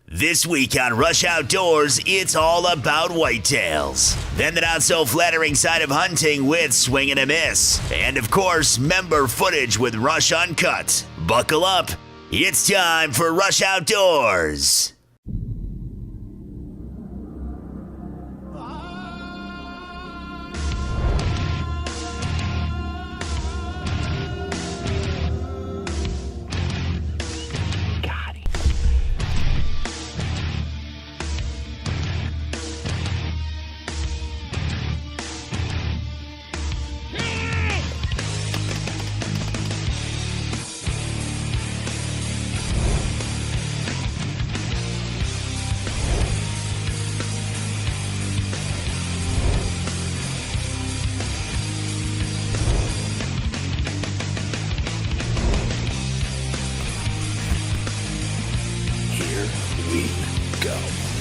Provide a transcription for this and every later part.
This week on Rush Outdoors, it's all about whitetails. Then the not-so-flattering side of hunting with Swing and a Miss. And, of course, member footage with Rush Uncut. Buckle up. It's time for Rush Outdoors.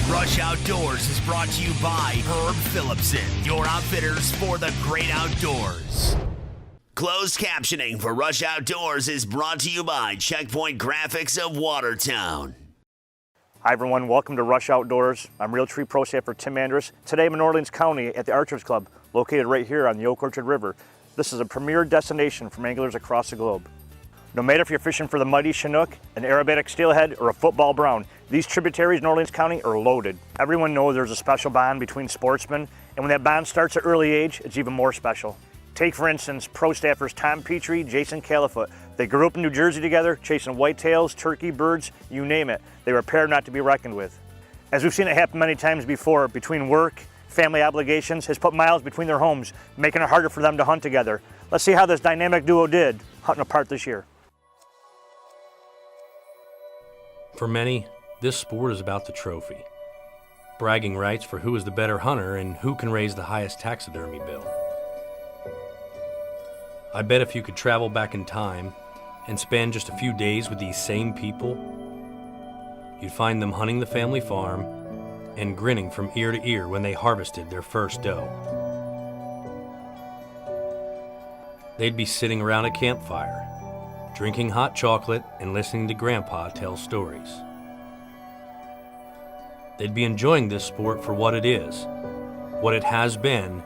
Rush Outdoors is brought to you by Herb Phillipson, your outfitters for the great outdoors. Closed captioning for Rush Outdoors is brought to you by Checkpoint Graphics of Watertown. Hi everyone, welcome to Rush Outdoors. I'm Realtree Pro Staffer Tim Andrus. Today I'm in Orleans County at the Archers Club, located right here on the Oak Orchard River. This is a premier destination for anglers across the globe. No matter if you're fishing for the mighty Chinook, an aerobatic steelhead, or a football brown, these tributaries in Orleans County are loaded. Everyone knows there's a special bond between sportsmen, and when that bond starts at early age, it's even more special. Take, for instance, pro staffers Tom Petrie, Jason Califoot. They grew up in New Jersey together, chasing whitetails, turkey, birds, you name it. They were a pair not to be reckoned with. As we've seen it happen many times before, between work, family obligations, has put miles between their homes, making it harder for them to hunt together. Let's see how this dynamic duo did hunting apart this year. For many, this sport is about the trophy. Bragging rights for who is the better hunter and who can raise the highest taxidermy bill. I bet if you could travel back in time and spend just a few days with these same people, you'd find them hunting the family farm and grinning from ear to ear when they harvested their first doe. They'd be sitting around a campfire, drinking hot chocolate and listening to Grandpa tell stories. They'd be enjoying this sport for what it is, what it has been,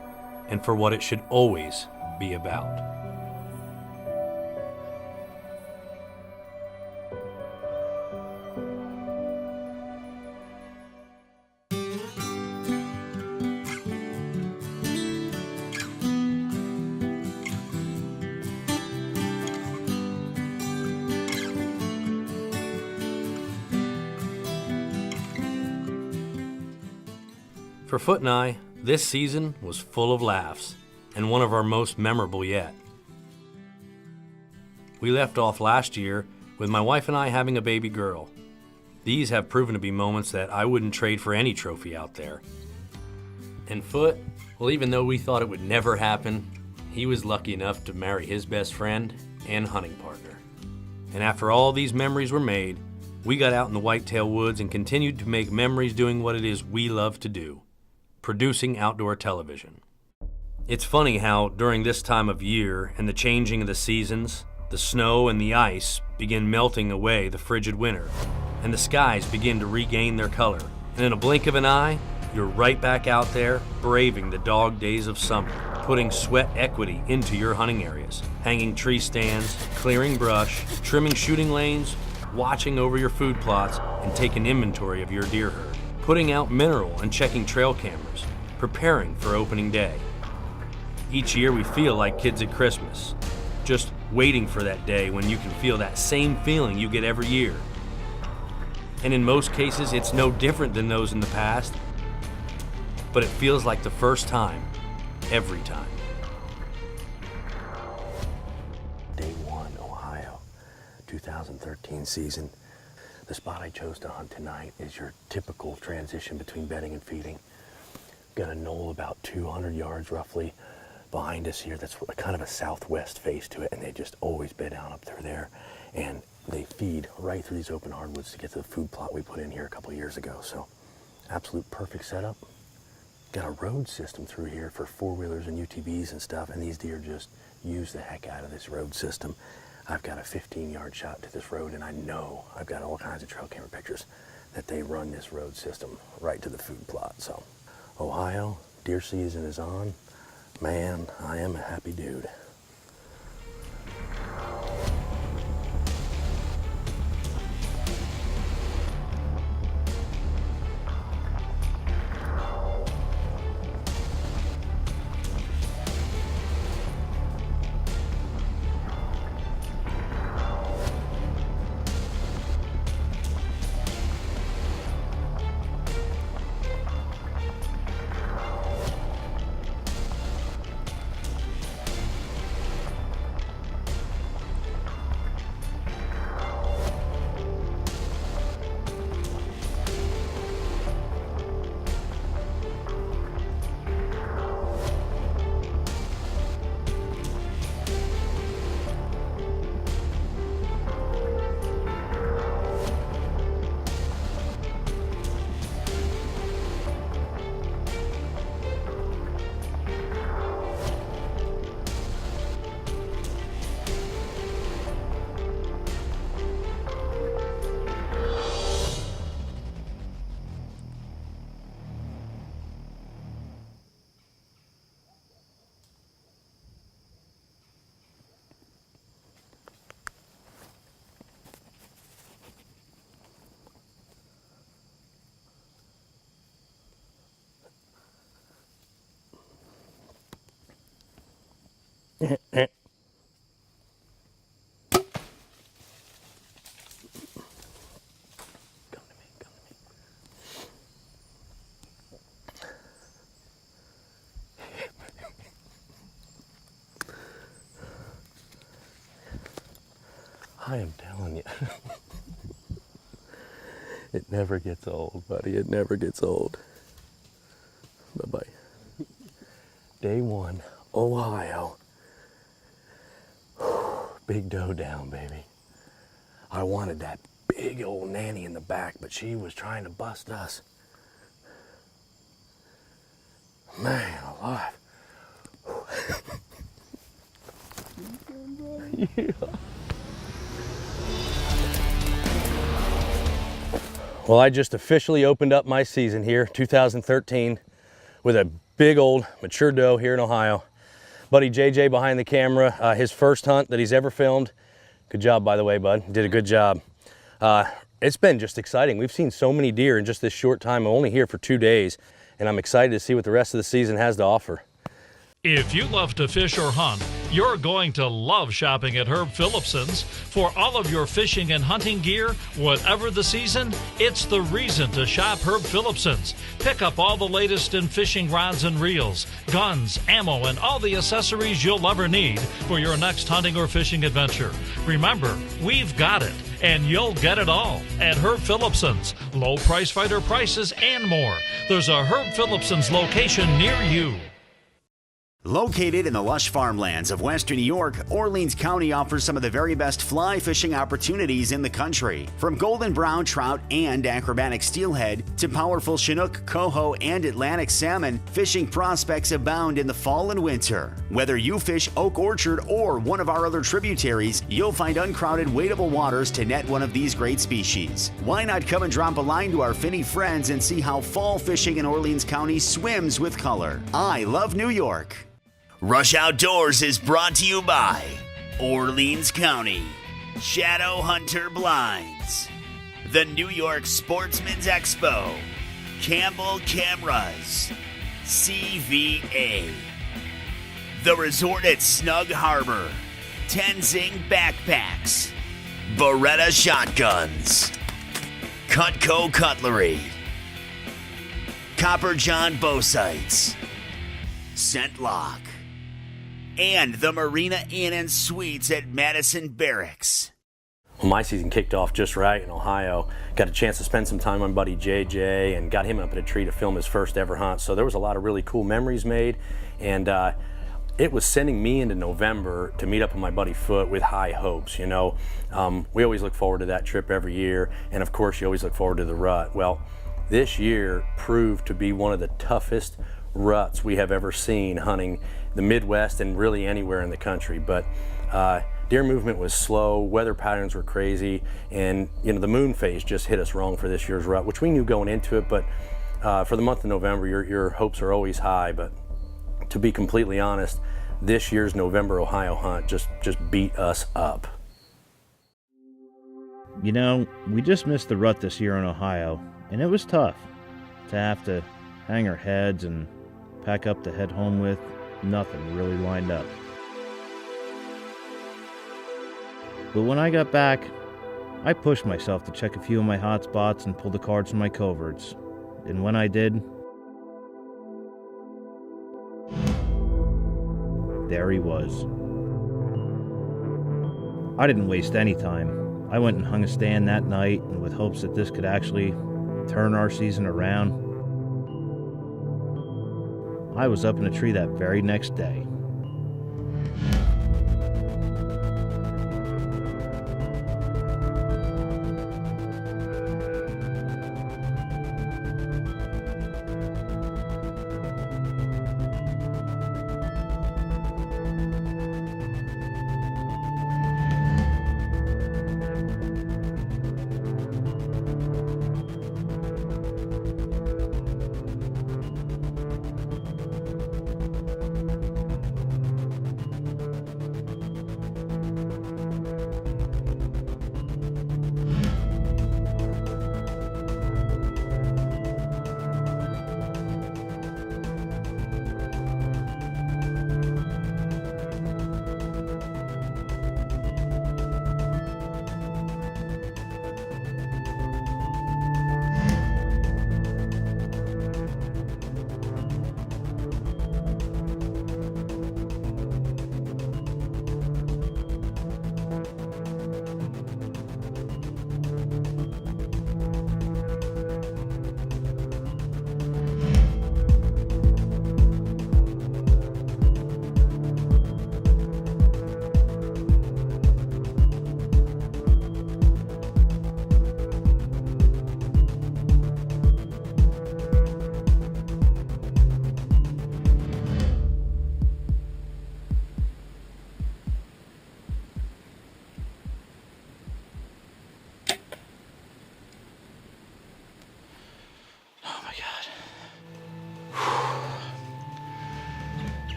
and for what it should always be about. For Foot and I, this season was full of laughs, and one of our most memorable yet. We left off last year with my wife and I having a baby girl. These have proven to be moments that I wouldn't trade for any trophy out there. And Foot, well, even though we thought it would never happen, he was lucky enough to marry his best friend and hunting partner. And after all these memories were made, we got out in the whitetail woods and continued to make memories doing what it is we love to do. Producing outdoor television. It's funny how during this time of year and the changing of the seasons, the snow and the ice begin melting away the frigid winter, and the skies begin to regain their color. And in a blink of an eye, you're right back out there braving the dog days of summer, putting sweat equity into your hunting areas, hanging tree stands, clearing brush, trimming shooting lanes, watching over your food plots, and taking inventory of your deer herd. Putting out mineral and checking trail cameras, preparing for opening day. Each year we feel like kids at Christmas, just waiting for that day when you can feel that same feeling you get every year. And in most cases, it's no different than those in the past, but it feels like the first time, every time. Day 1, Ohio, 2013 season. The spot I chose to hunt tonight is your typical transition between bedding and feeding. Got a knoll about 200 yards roughly behind us here. That's kind of a southwest face to it, and they just always bed down up through there. And they feed right through these open hardwoods to get to the food plot we put in here a couple years ago. So absolute perfect setup. Got a road system through here for four-wheelers and UTVs and stuff, and these deer just use the heck out of this road system. I've got a 15-yard shot to this road, and I know I've got all kinds of trail camera pictures. that they run this road system right to the food plot. So, Ohio, deer season is on. Man, I am a happy dude. I am telling you, it never gets old, buddy. It never gets old. Bye-bye. Day one, Ohio. Big doe down, baby. I wanted that big old nanny in the back, but she was trying to bust us. Man alive. Yeah. Well, I just officially opened up my season here, 2013, with a big old mature doe here in Ohio. Buddy JJ behind the camera, his first hunt that he's ever filmed. Good job, by the way, bud. You did a good job. It's been just exciting. We've seen so many deer in just this short time. I'm only here for 2 days, and I'm excited to see what the rest of the season has to offer. If you love to fish or hunt, you're going to love shopping at Herb Phillipson's. For all of your fishing and hunting gear, whatever the season, it's the reason to shop Herb Phillipson's. Pick up all the latest in fishing rods and reels, guns, ammo, and all the accessories you'll ever need for your next hunting or fishing adventure. Remember, we've got it, and you'll get it all at Herb Phillipson's. Low price fighter prices and more. There's a Herb Phillipson's location near you. Located in the lush farmlands of western New York, Orleans County offers some of the very best fly fishing opportunities in the country. From golden brown trout and acrobatic steelhead to powerful Chinook, coho, and Atlantic salmon, fishing prospects abound in the fall and winter. Whether you fish Oak Orchard or one of our other tributaries, you'll find uncrowded, wadeable waters to net one of these great species. Why not come and drop a line to our finny friends and see how fall fishing in Orleans County swims with color? I love New York. Rush Outdoors is brought to you by Orleans County, Shadow Hunter Blinds, the New York Sportsman's Expo, Campbell Cameras, CVA, The Resort at Snug Harbor, Tenzing Backpacks, Beretta Shotguns, Cutco Cutlery, Copper John Bow Sights, Scent Lock, and the Marina Inn and Suites at Madison Barracks. Well, my season kicked off just right in Ohio. Got a chance to spend some time with my buddy JJ and got him up in a tree to film his first ever hunt. So there was a lot of really cool memories made, and it was sending me into November to meet up with my buddy Foot with high hopes. You know, we always look forward to that trip every year, and of course you always look forward to the rut. Well, this year proved to be one of the toughest ruts we have ever seen hunting the Midwest and really anywhere in the country. But Deer movement was slow, weather patterns were crazy, and you know, the moon phase just hit us wrong for this year's rut, which we knew going into it, but for the month of November, your hopes are always high. But to be completely honest, this year's November Ohio hunt just beat us up. You know, we just missed the rut this year in Ohio, and it was tough to have to hang our heads and pack up to head home with nothing really lined up. But when I got back, I pushed myself to check a few of my hot spots and pull the cards from my coverts. And when I did, there he was. I didn't waste any time. I went and hung a stand that night, and with hopes that this could actually turn our season around, I was up in a tree that very next day.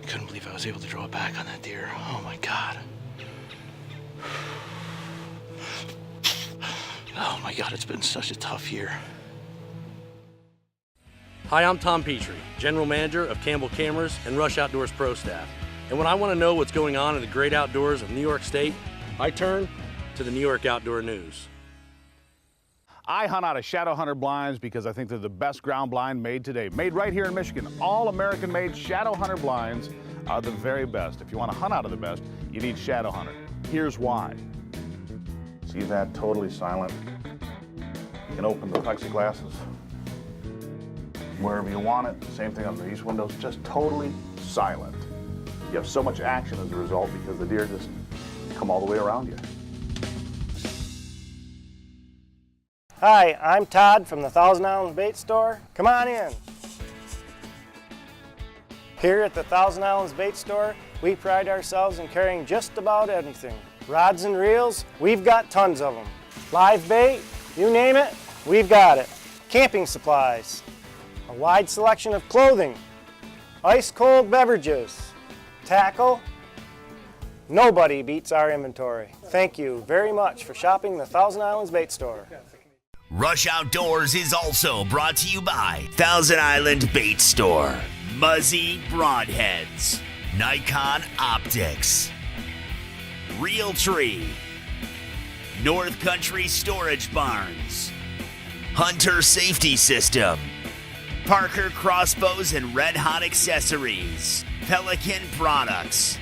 Couldn't believe I was able to draw it back on that deer. Oh my God. Oh my God, it's been such a tough year. Hi, I'm Tom Petrie, General Manager of Campbell Cameras and Rush Outdoors Pro Staff. And when I want to know what's going on in the great outdoors of New York State, I turn to the New York Outdoor News. I hunt out of Shadow Hunter blinds because I think they're the best ground blind made today. Made right here in Michigan. All American-made Shadow Hunter blinds are the very best. If you want to hunt out of the best, you need Shadow Hunter. Here's why. See that? Totally silent. You can open the plexiglasses wherever you want it. Same thing on these windows, just totally silent. You have so much action as a result because the deer just come all the way around you. Hi, I'm Todd from the Thousand Islands Bait Store. Come on in. Here at the Thousand Islands Bait Store, we pride ourselves in carrying just about anything. Rods and reels, we've got tons of them. Live bait, you name it, we've got it. Camping supplies, a wide selection of clothing, ice cold beverages, tackle. Nobody beats our inventory. Thank you very much for shopping the Thousand Islands Bait Store. Rush Outdoors is also brought to you by Thousand Island Bait Store, Muzzy Broadheads, Nikon Optics, Real Tree, North Country Storage Barns, Hunter Safety System, Parker Crossbows and Red Hot Accessories, Pelican Products,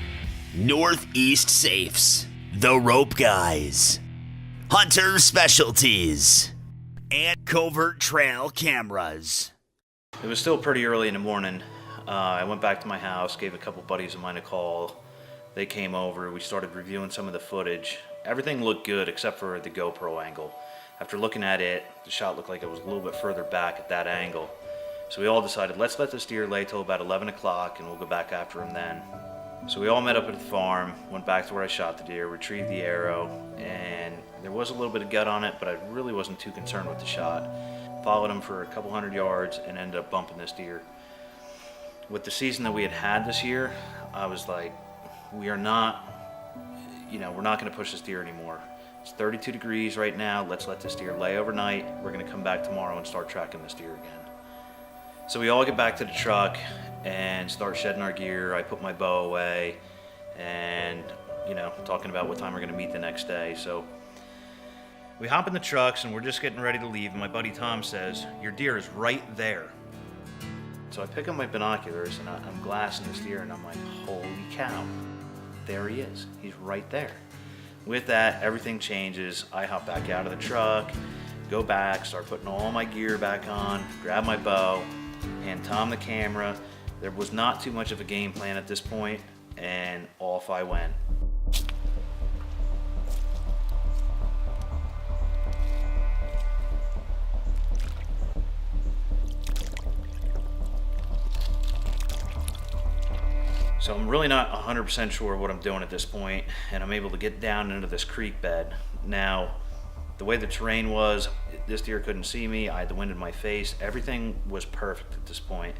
Northeast Safes, The Rope Guys, Hunter Specialties, and Covert Trail Cameras. It was still pretty early in the morning. I went back to my house, gave a couple buddies of mine a call. They came over, we started reviewing some of the footage. Everything looked good except for the GoPro angle. After looking at it, the shot looked like it was a little bit further back at that angle. So we all decided, let's let this deer lay till about 11 o'clock and we'll go back after him then. So we all met up at the farm, went back to where I shot the deer, retrieved the arrow, and there was a little bit of gut on it, but I really wasn't too concerned with the shot. Followed him for a couple hundred yards and ended up bumping this deer. With the season that we had this year, I was like, we're not going to push this deer anymore. It's 32 degrees right now. Let's let this deer lay overnight. We're going to come back tomorrow and start tracking this deer again. So we all get back to the truck and start shedding our gear. I put my bow away and, talking about what time we're going to meet the next day. So we hop in the trucks and we're just getting ready to leave. And my buddy Tom says, your deer is right there. So I pick up my binoculars and I'm glassing this deer and I'm like, holy cow, there he is. He's right there. With that, everything changes. I hop back out of the truck, go back, start putting all my gear back on, grab my bow, hand Tom the camera. There was not too much of a game plan at this point, and off I went. So I'm really not 100% sure what I'm doing at this point, and I'm able to get down into this creek bed. Now, the way the terrain was, this deer couldn't see me, I had the wind in my face, everything was perfect at this point.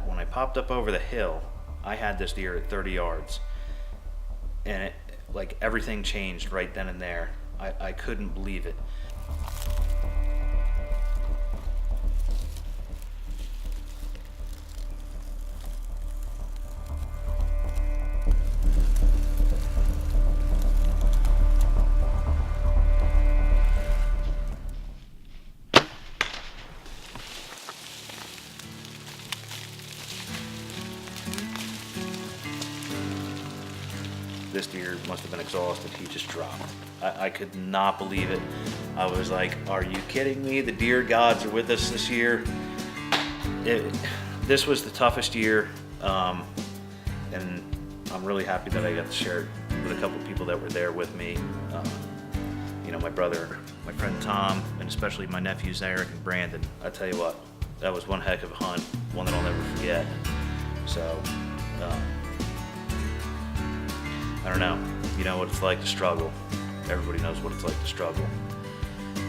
When I popped up over the hill, I had this deer at 30 yards, and like everything changed right then and there. I couldn't believe it. This deer must have been exhausted. He just dropped. I could not believe it. I was like, are you kidding me? The deer gods are with us this year. This was the toughest year, and I'm really happy that I got to share it with a couple of people that were there with me. My brother, my friend Tom, and especially my nephews Eric and Brandon. I tell you what, that was one heck of a hunt, one that I'll never forget. So, I don't know. You know what it's like to struggle. Everybody knows what it's like to struggle.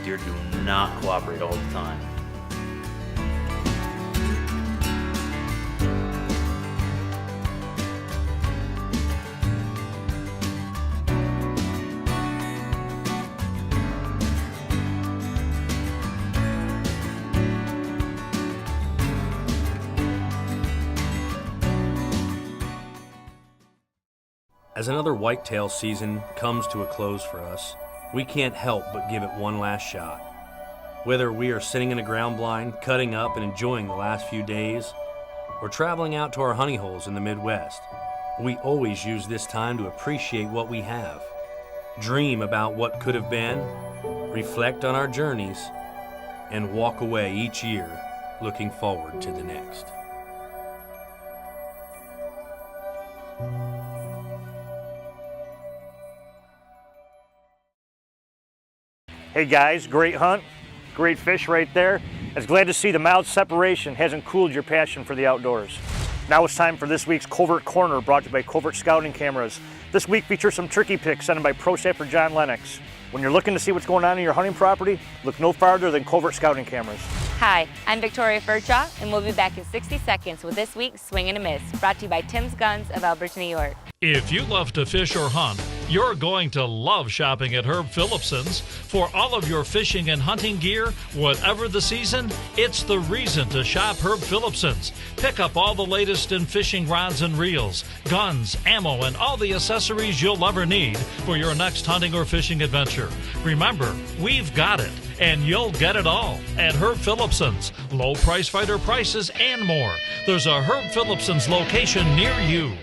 Deer do not cooperate all the time. As another whitetail season comes to a close for us, we can't help but give it one last shot. Whether we are sitting in a ground blind, cutting up and enjoying the last few days, or traveling out to our honey holes in the Midwest, we always use this time to appreciate what we have, dream about what could have been, reflect on our journeys, and walk away each year looking forward to the next. Hey guys, great hunt, great fish right there. I was glad to see the mild separation hasn't cooled your passion for the outdoors. Now it's time for this week's Covert Corner, brought to you by Covert Scouting Cameras. This week features some tricky picks sent in by Pro Staffer John Lennox. When you're looking to see what's going on in your hunting property, look no farther than Covert Scouting Cameras. Hi, I'm Victoria Furchaw, and we'll be back in 60 seconds with this week's Swing and a Miss, brought to you by Tim's Guns of Elbridge, New York. If you love to fish or hunt, you're going to love shopping at Herb Phillipson's. For all of your fishing and hunting gear, whatever the season, it's the reason to shop Herb Phillipson's. Pick up all the latest in fishing rods and reels, guns, ammo, and all the accessories you'll ever need for your next hunting or fishing adventure. Remember, we've got it, and you'll get it all at Herb Phillipson's. Low price fighter prices and more. There's a Herb Phillipson's location near you.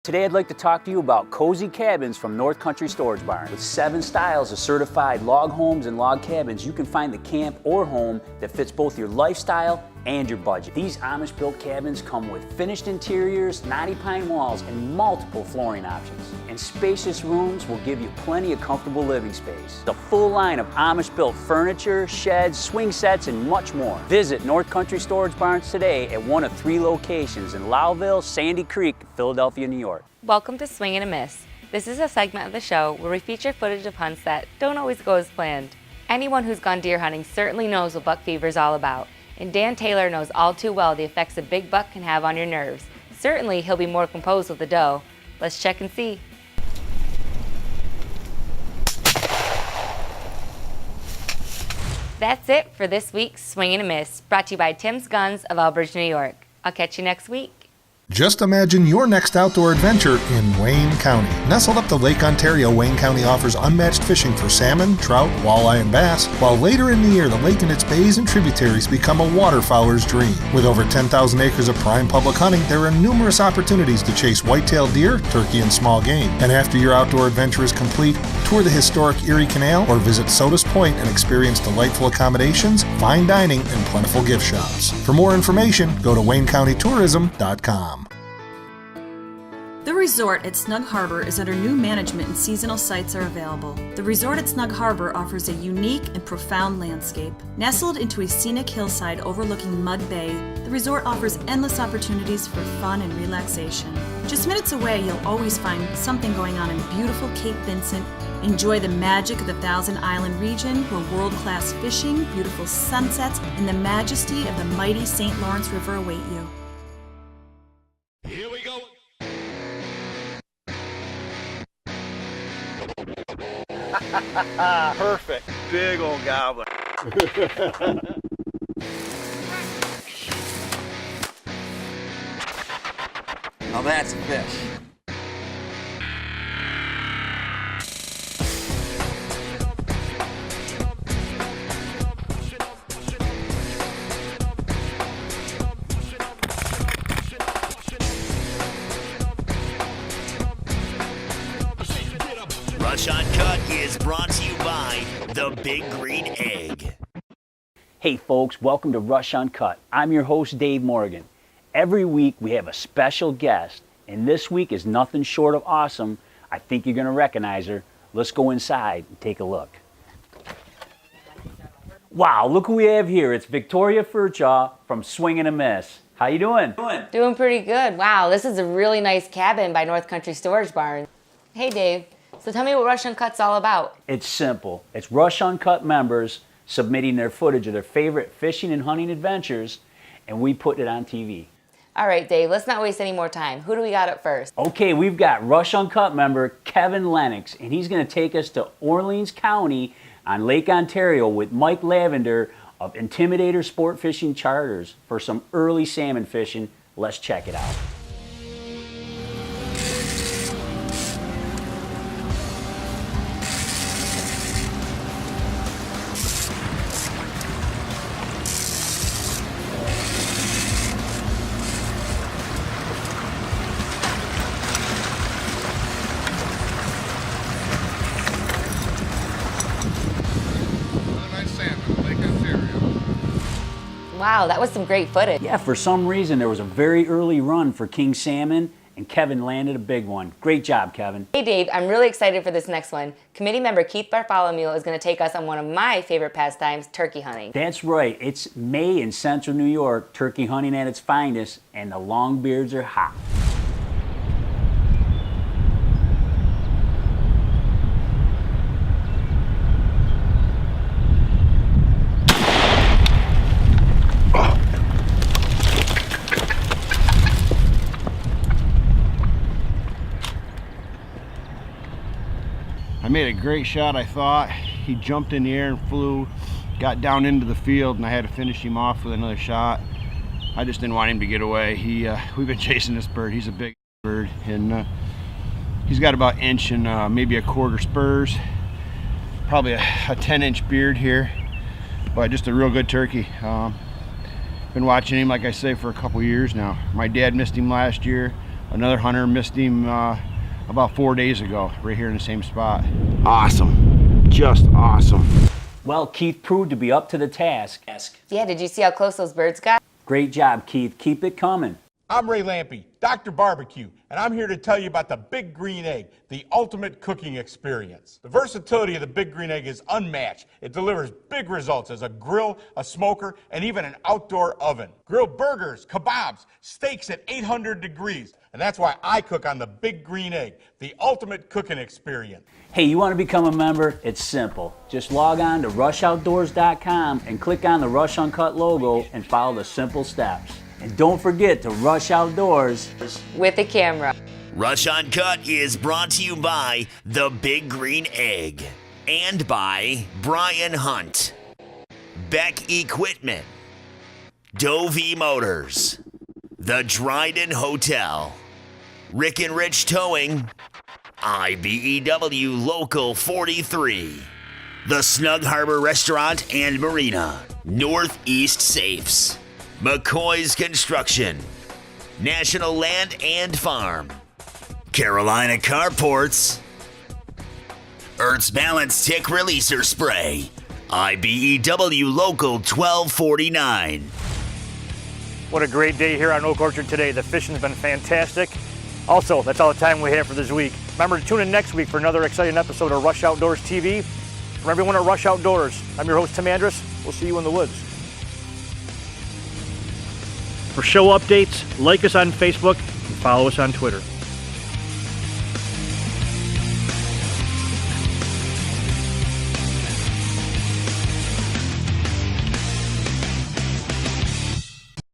Today I'd like to talk to you about cozy cabins from North Country Storage Barn. With 7 styles of certified log homes and log cabins, you can find the camp or home that fits both your lifestyle and your budget. These Amish-built cabins come with finished interiors, knotty pine walls, and multiple flooring options. And spacious rooms will give you plenty of comfortable living space. The full line of Amish-built furniture, sheds, swing sets, and much more. Visit North Country Storage Barns today at one of 3 locations in Lowville, Sandy Creek, Philadelphia, New York. Welcome to Swing and a Miss. This is a segment of the show where we feature footage of hunts that don't always go as planned. Anyone who's gone deer hunting certainly knows what buck fever is all about, and Dan Taylor knows all too well the effects a big buck can have on your nerves. Certainly he'll be more composed with the doe. Let's check and see. That's it for this week's Swing and a Miss, brought to you by Tim's Guns of Elbridge, New York. I'll catch you next week. Just imagine your next outdoor adventure in Wayne County. Nestled up to Lake Ontario, Wayne County offers unmatched fishing for salmon, trout, walleye, and bass, while later in the year the lake and its bays and tributaries become a waterfowler's dream. With over 10,000 acres of prime public hunting, there are numerous opportunities to chase white-tailed deer, turkey, and small game. And after your outdoor adventure is complete, tour the historic Erie Canal or visit Sodas Point and experience delightful accommodations, fine dining, and plentiful gift shops. For more information, go to WayneCountyTourism.com. The resort at Snug Harbor is under new management and seasonal sites are available. The resort at Snug Harbor offers a unique and profound landscape. Nestled into a scenic hillside overlooking Mud Bay, the resort offers endless opportunities for fun and relaxation. Just minutes away, you'll always find something going on in beautiful Cape Vincent. Enjoy the magic of the Thousand Island region where world-class fishing, beautiful sunsets, and the majesty of the mighty St. Lawrence River await you. Here we go. Perfect. Big old gobbler. Now that's a fish. Rush Uncut is brought to you by the Big Green Egg. Hey folks, welcome to Rush Uncut. I'm your host, Dave Morgan. Every week we have a special guest, and this week is nothing short of awesome. I think you're going to recognize her. Let's go inside and take a look. Wow, look who we have here. It's Victoria Furchaw from Swing and a Miss. How you doing? Doing pretty good. Wow, this is a really nice cabin by North Country Storage Barn. Hey Dave, so tell me what Rush Uncut's all about. It's simple. It's Rush Uncut members submitting their footage of their favorite fishing and hunting adventures, and we put it on TV. All right, Dave, let's not waste any more time. Who do we got up first? Okay, we've got Rush Uncut member Kevin Lennox, and he's going to take us to Orleans County on Lake Ontario with Mike Lavender of Intimidator Sport Fishing Charters for some early salmon fishing. Let's check it out. Wow, that was some great footage. Yeah, for some reason there was a very early run for king salmon, and Kevin landed a big one. Great job, Kevin. Hey Dave, I'm really excited for this next one. Committee member Keith Bartholomew is going to take us on one of my favorite pastimes, turkey hunting. That's right. It's May in central New York, turkey hunting at its finest, and the longbeards are hot. I made a great shot, I thought. He jumped in the air and flew, got down into the field, and I had to finish him off with another shot. I just didn't want him to get away. We've been chasing this bird. He's a big bird, and he's got about 1 inch and maybe 1/4 spurs. Probably a 10-inch beard here, but just a real good turkey. Been watching him, like I say, for a couple years now. My dad missed him last year. Another hunter missed him about 4 days ago, right here in the same spot. Awesome, just awesome. Well, Keith proved to be up to the task. Yeah, did you see how close those birds got? Great job, Keith. Keep it coming. I'm Ray Lampe, Dr. Barbecue, and I'm here to tell you about the Big Green Egg, the ultimate cooking experience. The versatility of the Big Green Egg is unmatched. It delivers big results as a grill, a smoker, and even an outdoor oven. Grill burgers, kebabs, steaks at 800 degrees, and that's why I cook on the Big Green Egg, the ultimate cooking experience. Hey, you want to become a member? It's simple. Just log on to rushoutdoors.com and click on the Rush Uncut logo and follow the simple steps. And don't forget to Rush Outdoors with a camera. Rush Uncut is brought to you by the Big Green Egg and by Brian Hunt, Beck Equipment, Dovey Motors, the Dryden Hotel, Rick and Rich Towing, IBEW Local 43, the Snug Harbor Restaurant and Marina, Northeast Safes, McCoy's Construction, National Land and Farm, Carolina Carports, Earth's Balance Tick Releaser Spray, IBEW Local 1249. What a great day here on Oak Orchard today. The fishing's been fantastic. Also, that's all the time we have for this week. Remember to tune in next week for another exciting episode of Rush Outdoors TV. From everyone at Rush Outdoors, I'm your host, Tim Andrus. We'll see you in the woods. For show updates, like us on Facebook and follow us on Twitter.